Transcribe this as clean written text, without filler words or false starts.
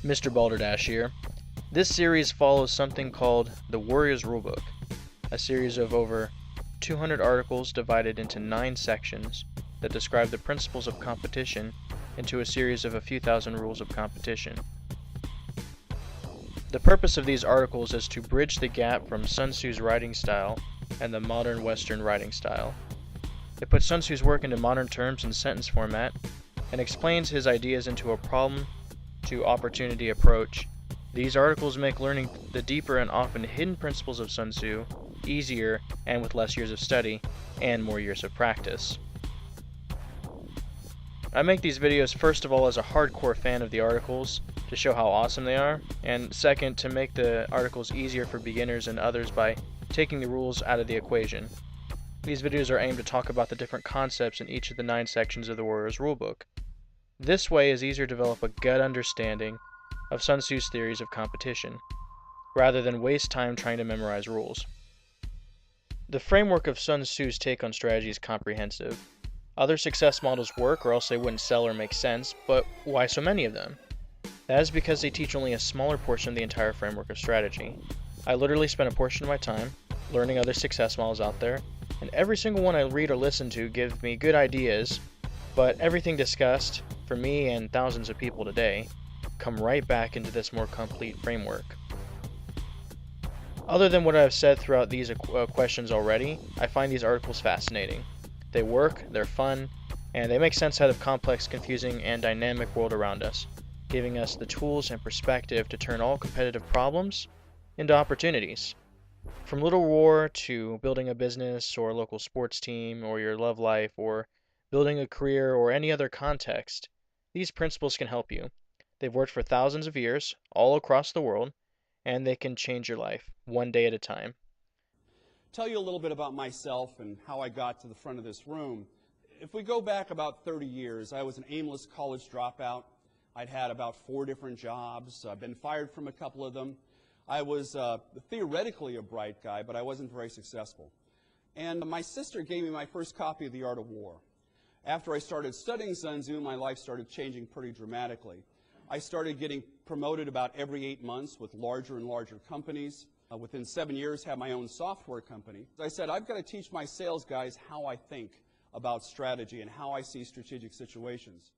Mr.Ballderdash here. This series follows something called the Warrior's Rulebook, a series of over 200 articles divided into 9 sections that describe the principles of competition into a series of a few thousand rules of competition. The purpose of these articles is to bridge the gap from Sun Tzu's writing style and the modern Western writing style. It puts Sun Tzu's work into modern terms and sentence format and explains his ideas into a problem to opportunity approach. These articles make learning the deeper and often hidden principles of Sun Tzu easier and with less years of study and more years of practice. I make these videos first of all as a hardcore fan of the articles to show how awesome they are, and second to make the articles easier for beginners and others by taking the rules out of the equation. These videos are aimed to talk about the different concepts in each of the 9 sections of the Warrior's Rulebook. This way is easier to develop a gut understanding of Sun Tzu's theories of competition, rather than waste time trying to memorize rules. The framework of Sun Tzu's take on strategy is comprehensive. Other success models work, or else they wouldn't sell or make sense, but why so many of them? That is because they teach only a smaller portion of the entire framework of strategy. I literally spend a portion of my time learning other success models out there, and every single one I read or listen to gives me good ideas, but everything discussed, for me and thousands of people today, come right back into this more complete framework. Other than what I've said throughout these questions already, I find these articles fascinating. They work, they're fun, and they make sense out of complex, confusing, and dynamic world around us, giving us the tools and perspective to turn all competitive problems into opportunities. From Little War to building a business or a local sports team or your love life or building a career or any other context, these principles can help you. They've worked for thousands of years, all across the world, and they can change your life, one day at a time. Tell you a little bit about myself and how I got to the front of this room. If we go back about 30 years, I was an aimless college dropout. I'd had about 4 different jobs. I've been fired from a couple of them. I was theoretically a bright guy, but I wasn't very successful. And my sister gave me my first copy of The Art of War. After I started studying Sun Tzu, my life started changing pretty dramatically. I started getting promoted about every 8 months with larger and larger companies. Within 7 years, had my own software company. I said, I've got to teach my sales guys how I think about strategy and how I see strategic situations.